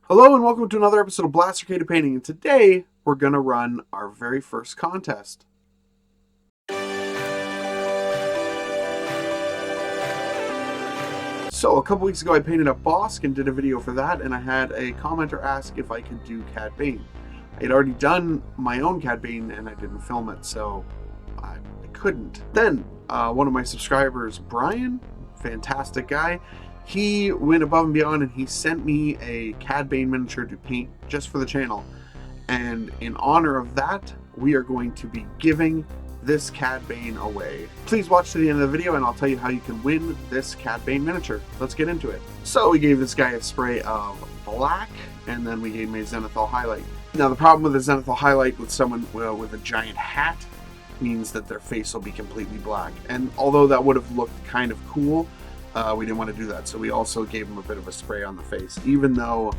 Hello and welcome to another episode of Blast Arcade Painting, and today we're going to run our very first contest. So a couple weeks ago I painted up Bosk and did a video for that, and I had a commenter ask if I could do Cad Bane. I had already done my own Cad Bane and I didn't film it, so I couldn't. Then one of my subscribers, Brian, fantastic guy, he went above and beyond and he sent me a Cad Bane miniature to paint just for the channel. And in honor of that, we are going to be giving this Cad Bane away. Please watch to the end of the video and I'll tell you how you can win this Cad Bane miniature. Let's get into it. So we gave this guy a spray of black and then we gave him a Zenithal highlight. Now the problem with a Zenithal highlight with someone with a giant hat means that their face will be completely black. And although that would have looked kind of cool, we didn't want to do that. So we also gave him a bit of a spray on the face, even though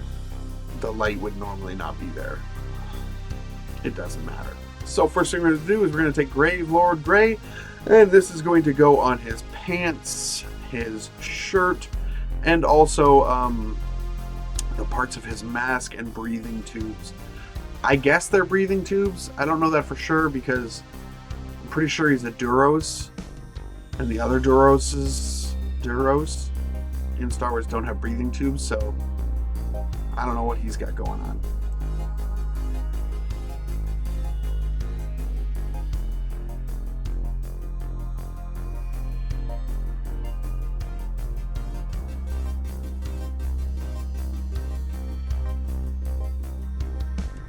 the light would normally not be there. It doesn't matter. So first thing we're going to do is we're going to take Gravelord Gray, and this is going to go on his pants, his shirt, and also the parts of his mask and breathing tubes. I guess they're breathing tubes. I don't know that for sure because I'm pretty sure he's a Duros, and the other Duros in Star Wars don't have breathing tubes, so I don't know what he's got going on.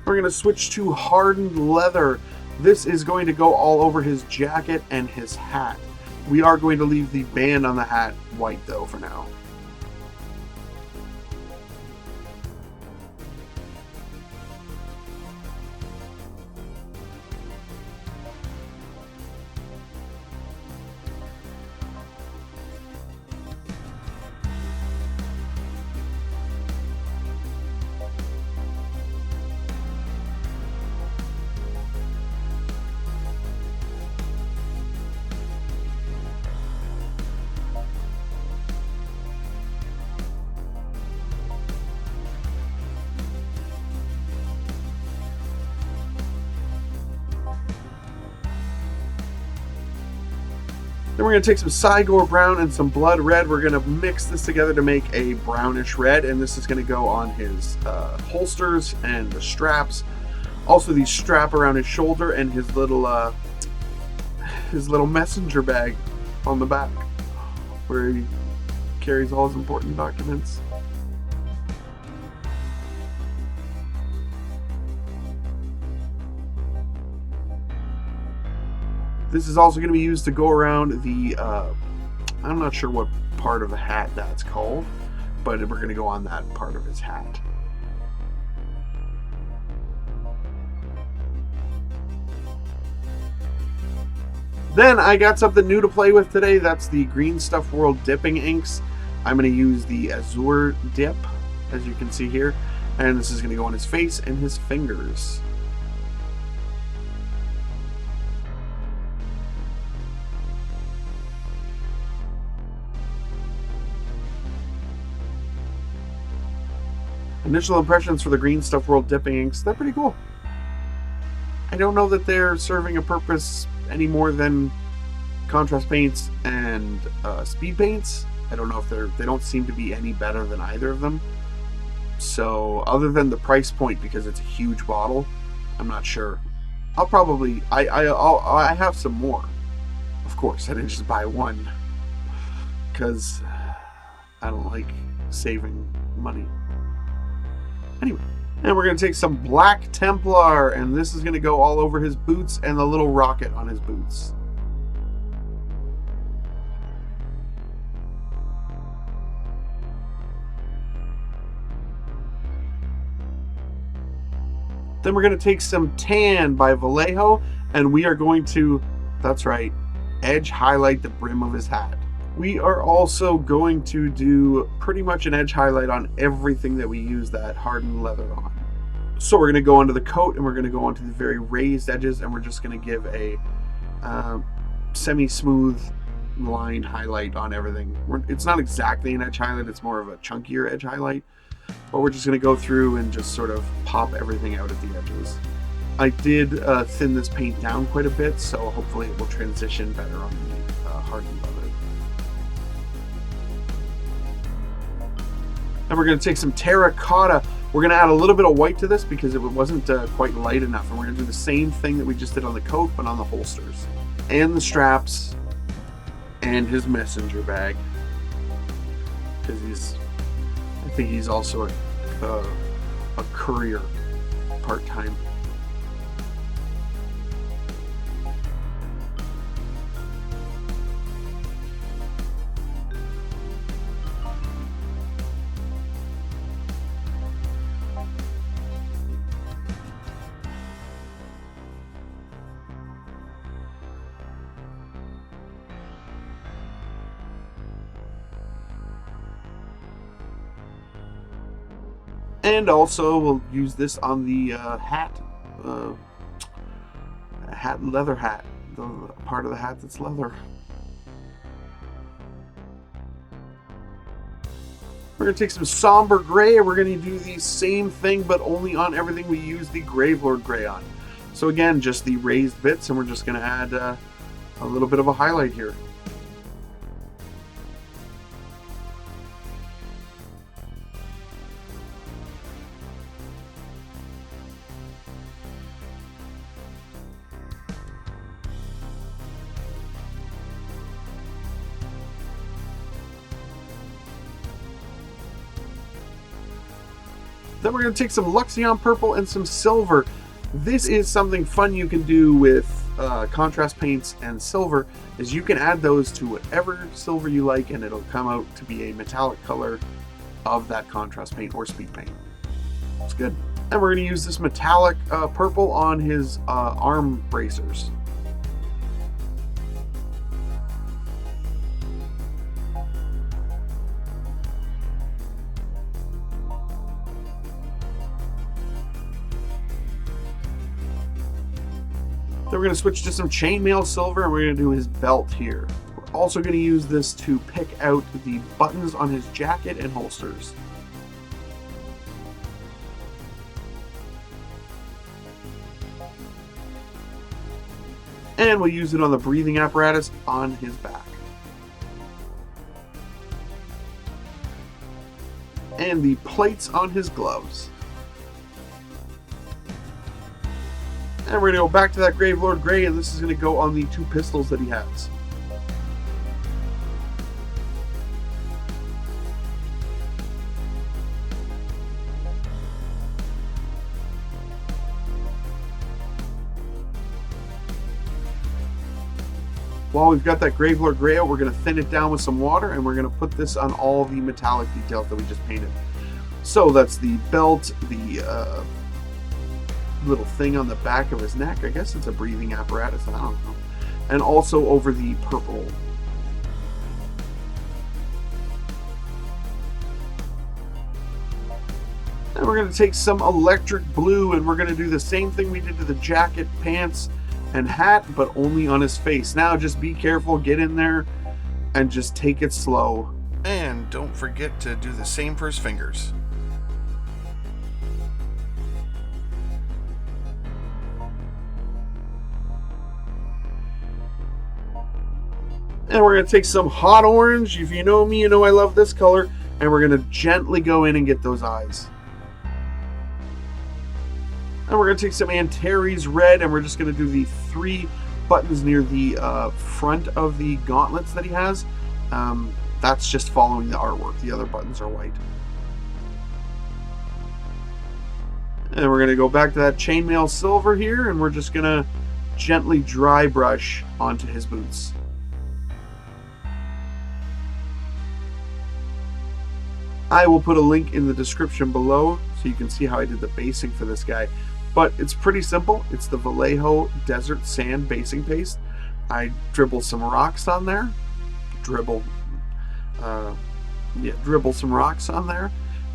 We're going to switch to hardened leather. This is going to go all over his jacket and his hat. We are going to leave the band on the hat white though for now. Then we're going to take some Cygor brown and some blood red. We're going to mix this together to make a brownish red, and this is going to go on his holsters and the straps. Also the strap around his shoulder and his little messenger bag on the back where he carries all his important documents. This is also going to be used to go around the, I'm not sure what part of the hat that's called, but we're going to go on that part of his hat. Then I got something new to play with today. That's the Green Stuff World dipping inks. I'm going to use the Azure dip, as you can see here, and this is going to go on his face and his fingers. Initial impressions for the Green Stuff World dipping inks, they're pretty cool. I don't know that they're serving a purpose any more than contrast paints and speed paints. I don't know if they don't seem to be any better than either of them. So other than the price point, because it's a huge bottle, I'm not sure. I'll probably, I have some more. Of course, I didn't just buy one because I don't like saving money. Anyway, and we're going to take some Black Templar, and this is going to go all over his boots and the little rocket on his boots. Then we're going to take some Tan by Vallejo, and we are going to, that's right, edge highlight the brim of his hat. We are also going to do pretty much an edge highlight on everything that we use that hardened leather on. So we're going to go onto the coat and we're going to go onto the very raised edges, and we're just going to give a semi-smooth line highlight on everything. It's not exactly an edge highlight, it's more of a chunkier edge highlight. but we're just going to go through and just sort of pop everything out at the edges. I did thin this paint down quite a bit, so hopefully it will transition better on the hardened leather. And we're going to take some terracotta. We're going to add a little bit of white to this because it wasn't quite light enough. And we're going to do the same thing that we just did on the coat, but on the holsters. And the straps. And his messenger bag. Because I think he's also a courier part-time. And also, we'll use this on the leather hat, the part of the hat that's leather. We're going to take some somber gray, and we're going to do the same thing, but only on everything we use the Gravelord gray on. So again, just the raised bits, and we're just going to add a little bit of a highlight here. Then we're going to take some Luxion purple and some silver. This is something fun you can do with contrast paints and silver, is you can add those to whatever silver you like and it'll come out to be a metallic color of that contrast paint or speed paint. It's good. And we're going to use this metallic purple on his arm bracers. Then we're going to switch to some chainmail silver, and we're going to do his belt here. We're also going to use this to pick out the buttons on his jacket and holsters. And we'll use it on the breathing apparatus on his back. And the plates on his gloves. And we're going to go back to that Gravelord Gray, and this is going to go on the two pistols that he has. While we've got that Gravelord Gray out, we're going to thin it down with some water, and we're going to put this on all the metallic details that we just painted. So that's the belt, the little thing on the back of his neck. I guess it's a breathing apparatus, I don't know. And also over the purple. And we're going to take some electric blue, and we're going to do the same thing we did to the jacket, pants, and hat, but only on his face. Now just be careful, get in there, and just take it slow. And don't forget to do the same for his fingers. And we're going to take some hot orange. If you know me, you know I love this color. And we're going to gently go in and get those eyes. And we're going to take some Antares red, and we're just going to do the 3 buttons near the front of the gauntlets that he has. That's just following the artwork. The other buttons are white. And we're going to go back to that chainmail silver here, and we're just going to gently dry brush onto his boots. I will put a link in the description below so you can see how I did the basing for this guy. But it's pretty simple. It's the Vallejo Desert Sand basing paste. I dribble some rocks on there. Dribble some rocks on there.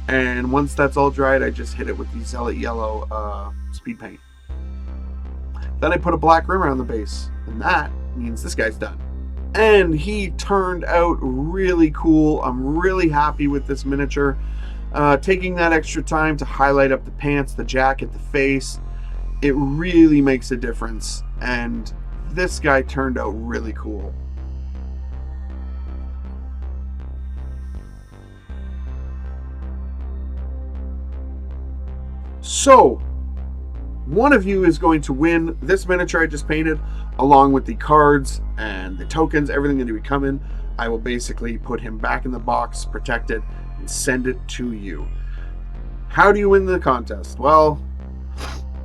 And once that's all dried, I just hit it with the Zealot Yellow speed paint. Then I put a black rim around the base. And that means this guy's done. And he turned out really cool. I'm really happy with this miniature. taking that extra time to highlight up the pants, the jacket, the face, it really makes a difference. And this guy turned out really cool. So, one of you is going to win this miniature I just painted, along with the cards and the tokens, everything that would come in. I will basically put him back in the box, protect it, and send it to you. How do you win the contest? Well,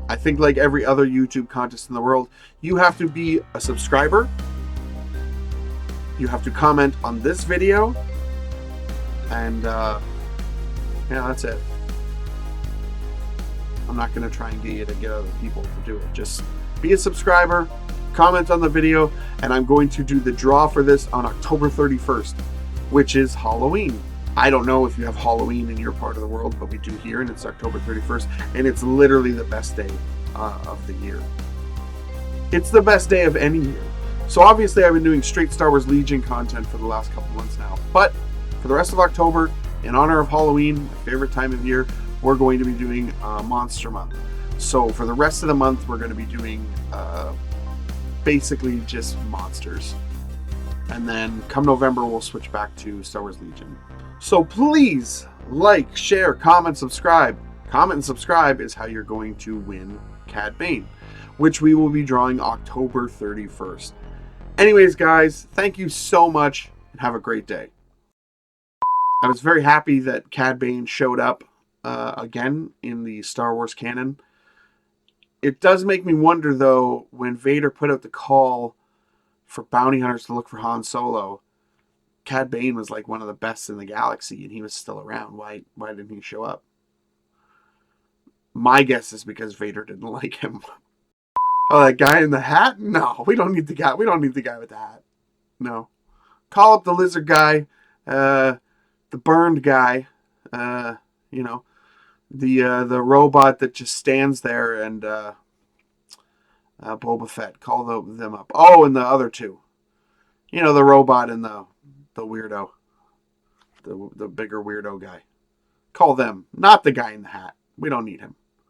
I think like every other YouTube contest in the world, you have to be a subscriber. You have to comment on this video. And yeah, that's it. I'm not going to try and get you to get other people to do it. Just be a subscriber, comment on the video, and I'm going to do the draw for this on October 31st, which is Halloween. I don't know if you have Halloween in your part of the world, but we do here, and it's October 31st, and it's literally the best day of the year. It's the best day of any year. So obviously I've been doing straight Star Wars Legion content for the last couple months now, but for the rest of October, in honor of Halloween, my favorite time of year, we're going to be doing Monster Month. So for the rest of the month, we're going to be doing basically just monsters. And then come November, we'll switch back to Star Wars Legion. So please like, share, comment, subscribe. Comment and subscribe is how you're going to win Cad Bane, which we will be drawing October 31st. Anyways, guys, thank you so much and have a great day. I was very happy that Cad Bane showed up again in the Star Wars canon. It does make me wonder, though, when Vader put out the call for bounty hunters to look for Han Solo, Cad Bane was like one of the best in the galaxy, and he was still around. Why didn't he show up? My guess is because Vader didn't like him. Oh, that guy in the hat? No, we don't need the guy. We don't need the guy with the hat. No. Call up the lizard guy, the burned guy, you know, the robot that just stands there, and Boba Fett. Call them up. Oh, and the other two. You know, the robot and the weirdo. The bigger weirdo guy. Call them. Not the guy in the hat. We don't need him.